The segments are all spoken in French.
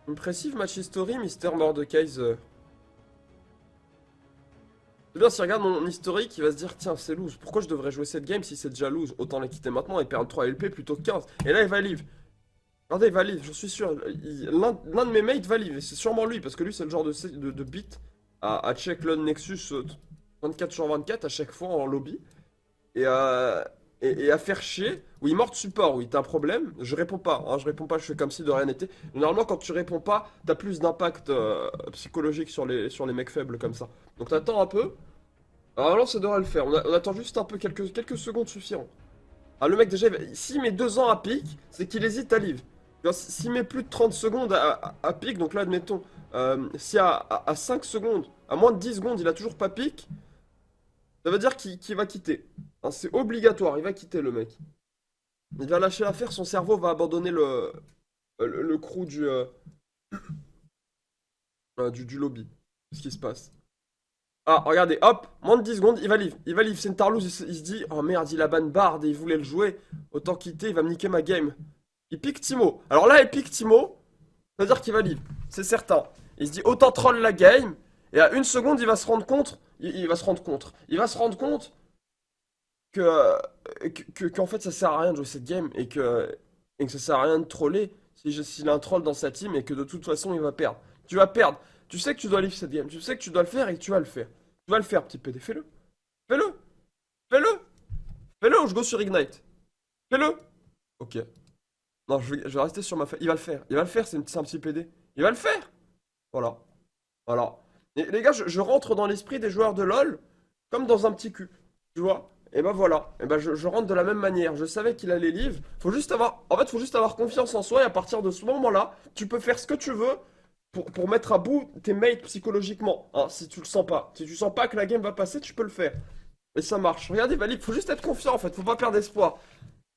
Impressive match history, Mister Mordekaiser. C'est bien, s'il regarde mon historique, il va se dire, tiens, c'est loose. Pourquoi je devrais jouer cette game si c'est déjà loose? Autant la quitter maintenant et perdre 3 LP plutôt que 15. Et là, il va live. Regardez, il va live, je suis sûr. L'un de mes mates va live, et c'est sûrement lui, parce que lui, c'est le genre de beat à check le Nexus 24 sur 24 à chaque fois en lobby. Et, et à faire chier. Oui, mort de support, oui, t'as un problème. Je réponds pas, hein, je réponds pas, je fais comme si de rien n'était. Normalement, quand tu réponds pas, t'as plus d'impact psychologique sur les mecs faibles comme ça. Donc t'attends un peu. Alors là, ça devrait le faire. On attend juste un peu, quelques secondes suffiront. Ah, le mec, déjà, s'il met 2 ans à pique, c'est qu'il hésite à live. S'il met plus de 30 secondes à pique, donc là, admettons, si à 5 secondes, à moins de 10 secondes, il a toujours pas pique, ça veut dire qu'il va quitter. Hein, c'est obligatoire, il va quitter le mec. Il va lâcher l'affaire, son cerveau va abandonner le crew du lobby. Ce qui se passe. Ah, regardez, hop, moins de 10 secondes, il va live. Il va live, c'est une tarlouse, il se dit, oh merde, il a ban Bard et il voulait le jouer. Autant quitter, il va me niquer ma game. Il pique Timo. Alors là, il pique Timo, ça veut dire qu'il va live. C'est certain. Il se dit, autant troll la game. Et à 1 seconde, il va se rendre compte. Il va se rendre compte. Il va se rendre compte que, qu'en fait, ça sert à rien de jouer cette game. Et que ça sert à rien de troller s'il a un troll dans sa team et que de toute façon, il va perdre. Tu vas perdre. Tu sais que tu dois live cette game. Tu sais que tu dois le faire et que tu vas le faire. Tu vas le faire, petit PD. Fais-le. Fais-le. Fais-le. Fais-le ou je go sur Ignite. Fais-le. Ok. Non, je vais rester sur ma feuille. Il va le faire. Il va le faire, c'est un petit PD. Il va le faire. Voilà. Voilà. Et les gars, je rentre dans l'esprit des joueurs de LoL comme dans un petit cul. Tu vois? Et ben voilà. Et ben je rentre de la même manière. Je savais qu'il allait live. Faut juste avoir. En fait, faut juste avoir confiance en soi et à partir de ce moment-là, tu peux faire ce que tu veux pour mettre à bout tes mates psychologiquement. Hein, si tu le sens pas. Si tu sens pas que la game va passer, tu peux le faire. Et ça marche. Regardez, Valib, faut juste être confiant en fait. Faut pas perdre espoir.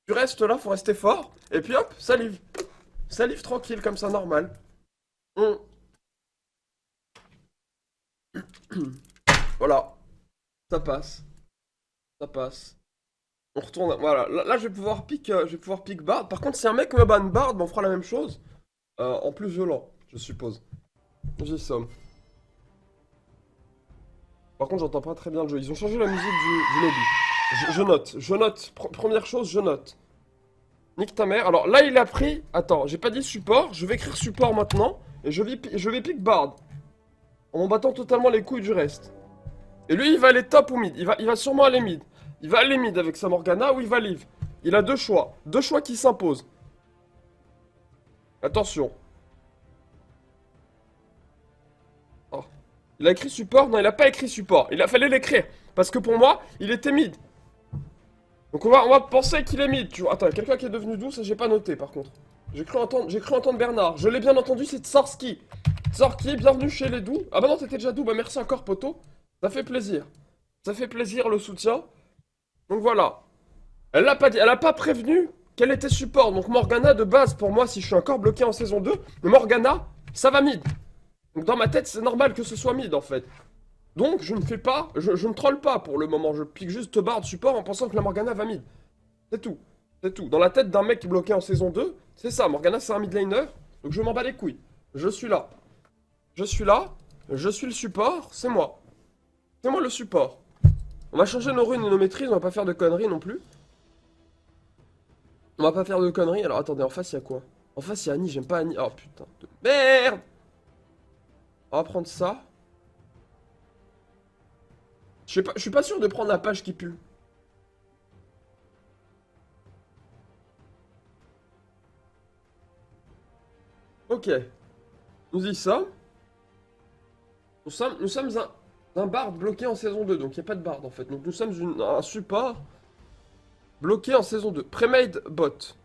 Tu restes là, faut rester fort. Et puis hop, ça livre. Ça livre tranquille comme ça, normal. On- Voilà. Ça passe. Ça passe. On retourne. Voilà. Là, je vais pouvoir pick Bard. Par contre, si un mec me ban Bard, ben, on fera la même chose. En plus violent, je suppose. J'y somme. Par contre, j'entends pas très bien le jeu. Ils ont changé la musique du lobby. Je note. Je note. Première chose, je note. Nique ta mère. Alors là, il a pris. Attends, j'ai pas dit support. Je vais écrire support maintenant. Et je vais pick Bard. En m'en battant totalement les couilles du reste. Et lui, il va aller top ou mid. Il va sûrement aller mid. Il va aller mid avec sa Morgana ou il va live. Il a deux choix. Deux choix qui s'imposent. Attention. Oh. Il a écrit support? Non, il a pas écrit support. Il a fallu l'écrire. Parce que pour moi, il était mid. Donc on va penser qu'il est mid, tu vois. Attends, quelqu'un qui est devenu doux, ça j'ai pas noté par contre. J'ai cru entendre Bernard. Je l'ai bien entendu, c'est Tsorski. Tsorski, bienvenue chez les doux. Ah bah non, t'étais déjà doux, bah merci encore, poto. Ça fait plaisir. Ça fait plaisir le soutien. Donc voilà. Elle l'a pas dit, elle a pas prévenu qu'elle était support. Donc Morgana, de base, pour moi, si je suis encore bloqué en saison 2, mais Morgana, ça va mid. Donc dans ma tête, c'est normal que ce soit mid en fait. Donc je ne fais pas, je ne troll pas pour le moment. Je pique juste barre de support en pensant que la Morgana va mid. C'est tout. C'est tout. Dans la tête d'un mec bloqué en saison 2, c'est ça. Morgana, c'est un mid laner. Donc je m'en bats les couilles. Je suis là. Je suis là. Je suis le support. C'est moi. C'est moi le support. On va changer nos runes et nos maîtrises. On va pas faire de conneries non plus. On va pas faire de conneries. Alors attendez, en face, il y a quoi? En face, il y a Annie. J'aime pas Annie. Oh putain de merde. On va prendre ça. Je suis pas sûr de prendre la page qui pue. Ok. Nous y sommes. Nous sommes un bard bloqué en saison 2. Donc il n'y a pas de bard en fait. Donc nous sommes un support bloqué en saison 2. Premade bot.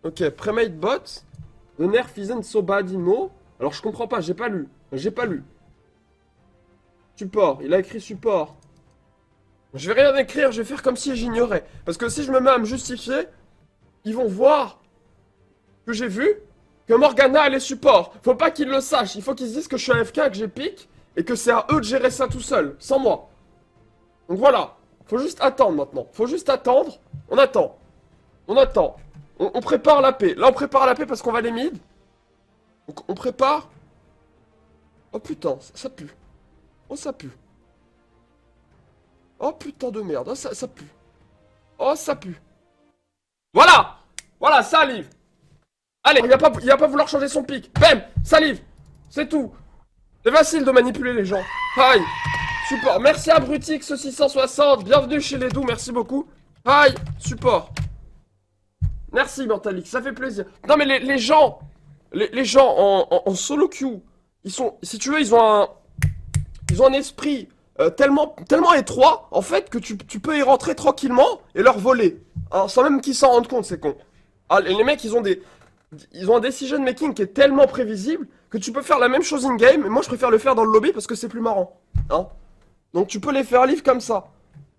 Ok, premade bot. The nerf isn't so bad in mo. Alors je comprends pas, j'ai pas lu. J'ai pas lu. Support, il a écrit support. Je vais rien écrire, je vais faire comme si j'ignorais. Parce que si je me mets à me justifier, ils vont voir que j'ai vu que Morgana elle est support. Faut pas qu'ils le sachent, il faut qu'ils se disent que je suis AFK, que j'ai pique, et que c'est à eux de gérer ça tout seul, sans moi. Donc voilà, faut juste attendre maintenant. Faut juste attendre, on attend. On attend. On prépare la paix. Là, on prépare la paix parce qu'on va les mid. Donc, on prépare. Oh putain, ça pue. Oh, ça pue. Oh putain de merde. Oh, ça pue. Oh, ça pue. Voilà! Voilà, salive! Allez, il va pas vouloir changer son pic. Bam! Salive! C'est tout. C'est facile de manipuler les gens. Aïe! Support. Merci à Brutix660. Bienvenue chez les doux, merci beaucoup. Aïe! Support. Merci Mentalix, ça fait plaisir. Non mais les gens, les gens en solo queue, ils sont, si tu veux, ils ont un esprit tellement étroit, en fait, que tu peux y rentrer tranquillement et leur voler. Hein, sans même qu'ils s'en rendent compte, c'est con. Ah, les mecs, ils ont un decision making qui est tellement prévisible que tu peux faire la même chose in-game, et moi je préfère le faire dans le lobby parce que c'est plus marrant. Hein. Donc tu peux les faire live comme ça.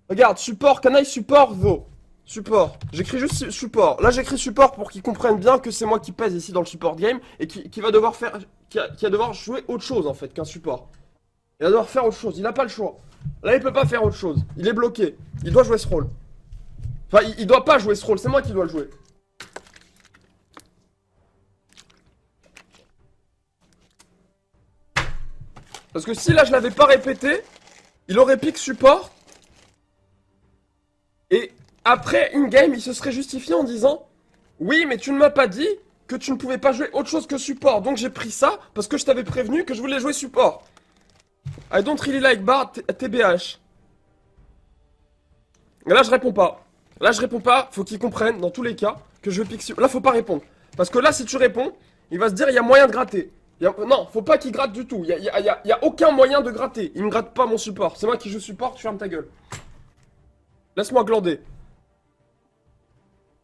Regarde, support, can I support though? Support. J'écris juste support. Là, j'écris support pour qu'ils comprennent bien que c'est moi qui pèse ici dans le support game et qui va devoir faire, qui va devoir jouer autre chose en fait qu'un support. Il va devoir faire autre chose. Il n'a pas le choix. Là, il peut pas faire autre chose. Il est bloqué. Il doit jouer ce rôle. Enfin, il doit pas jouer ce rôle. C'est moi qui dois le jouer. Parce que si là, je l'avais pas répété, il aurait pick support. Et après, in-game, il se serait justifié en disant « Oui, mais tu ne m'as pas dit que tu ne pouvais pas jouer autre chose que support. Donc j'ai pris ça parce que je t'avais prévenu que je voulais jouer support. I don't really like Bard TBH. » Et là, je réponds pas. Là, je réponds pas. Faut qu'il comprenne, dans tous les cas, que je pique support. Là, faut pas répondre. Parce que là, si tu réponds, il va se dire « Il y a moyen de gratter. » Non, faut pas qu'il gratte du tout. Il y a aucun moyen de gratter. Il me gratte pas mon support. C'est moi qui joue support, tu fermes ta gueule. Laisse-moi glander.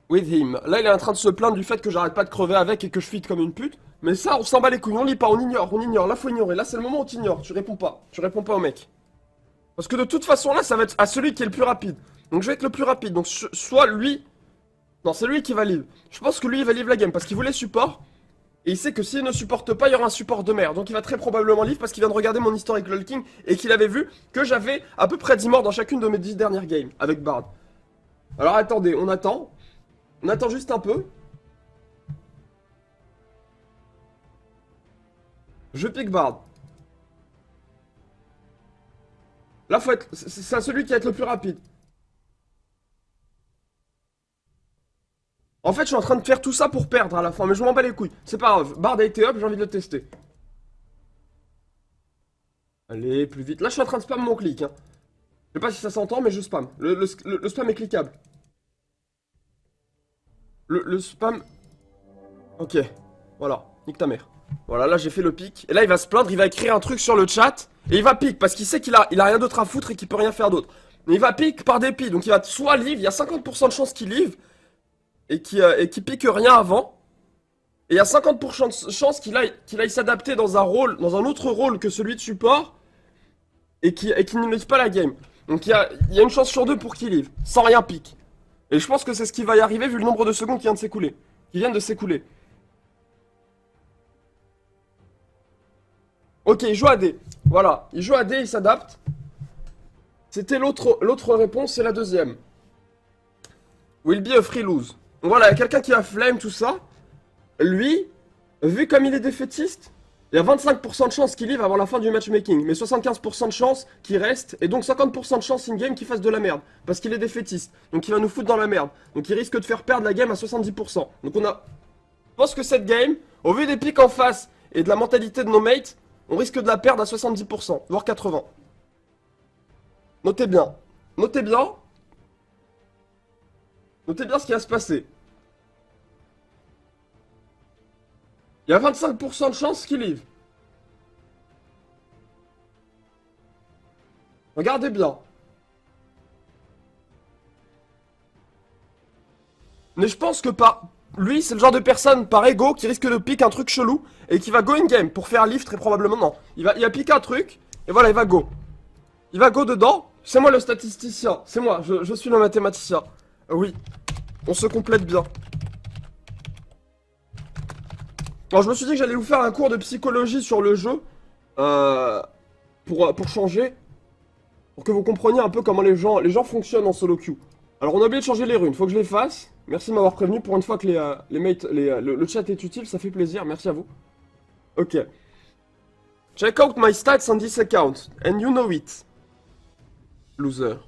With him. Là, il est en train de se plaindre du fait que j'arrête pas de crever avec et que je feed comme une pute. Mais ça, on s'en bat les couilles. On lit pas, on ignore, on ignore. Là, faut ignorer. Là, c'est le moment où tu ignores. Tu réponds pas. Tu réponds pas au mec. Parce que de toute façon, là, ça va être à celui qui est le plus rapide. Donc, je vais être le plus rapide. Donc, soit lui. Non, c'est lui qui va live. Je pense que lui, il va live la game parce qu'il voulait support. Et il sait que s'il ne supporte pas, il y aura un support de merde. Donc, il va très probablement live parce qu'il vient de regarder mon historique lolking et qu'il avait vu que j'avais à peu près 10 morts dans chacune de mes 10 dernières games avec Bard. Alors, attendez, on attend. On attend juste un peu. Je pique Bard. Là, faut être. C'est à celui qui va être le plus rapide. En fait, je suis en train de faire tout ça pour perdre à la fin, mais je m'en bats les couilles. C'est pas grave. Bard a été up, j'ai envie de le tester. Allez, plus vite. Là, je suis en train de spam mon clic. Hein. Je sais pas si ça s'entend, mais je spam. Le spam est cliquable. Le spam. Ok. Voilà. Nique ta mère. Voilà, là j'ai fait le pic. Et là il va se plaindre, il va écrire un truc sur le chat. Et il va pique parce qu'il sait qu'il a rien d'autre à foutre et qu'il peut rien faire d'autre. Mais il va pique par dépit. Donc il va soit live, il y a 50% de chance qu'il live. Et qui pique rien avant. Et il y a 50% de chance qu'il aille s'adapter dans un rôle, dans un autre rôle que celui de support. Et qu'il ne live pas la game. Donc il y a une chance sur deux pour qu'il live. Sans rien pique. Et je pense que c'est ce qui va y arriver vu le nombre de secondes qui vient de s'écouler. Qui viennent de s'écouler. Ok, il joue AD. Voilà, il joue AD, il s'adapte. C'était l'autre réponse, c'est la deuxième. Will be a free lose. Donc voilà, il y a quelqu'un qui a flame, tout ça. Lui, vu comme il est défaitiste, il y a 25% de chance qu'il live avant la fin du matchmaking, mais 75% de chance qu'il reste, et donc 50% de chance in-game qu'il fasse de la merde, parce qu'il est défaitiste. Donc il va nous foutre dans la merde. Donc il risque de faire perdre la game à 70%. Donc on a... Je pense que cette game, au vu des pics en face et de la mentalité de nos mates, on risque de la perdre à 70%, voire 80%. Notez bien. Notez bien. Notez bien ce qui va se passer. Il y a 25% de chance qu'il live. Regardez bien. Mais je pense que lui, c'est le genre de personne par ego qui risque de piquer un truc chelou et qui va go in game pour faire live très probablement. Non, il va piquer un truc et voilà, il va go. Il va go dedans. C'est moi le statisticien. C'est moi, je suis le mathématicien. Oui, on se complète bien. Alors je me suis dit que j'allais vous faire un cours de psychologie sur le jeu pour changer, pour que vous compreniez un peu comment les gens fonctionnent en solo queue. Alors on a oublié de changer les runes, faut que je les fasse. Merci de m'avoir prévenu pour une fois que les mates, le chat est utile, ça fait plaisir, merci à vous. Ok. Check out my stats on this account, and you know it. Loser.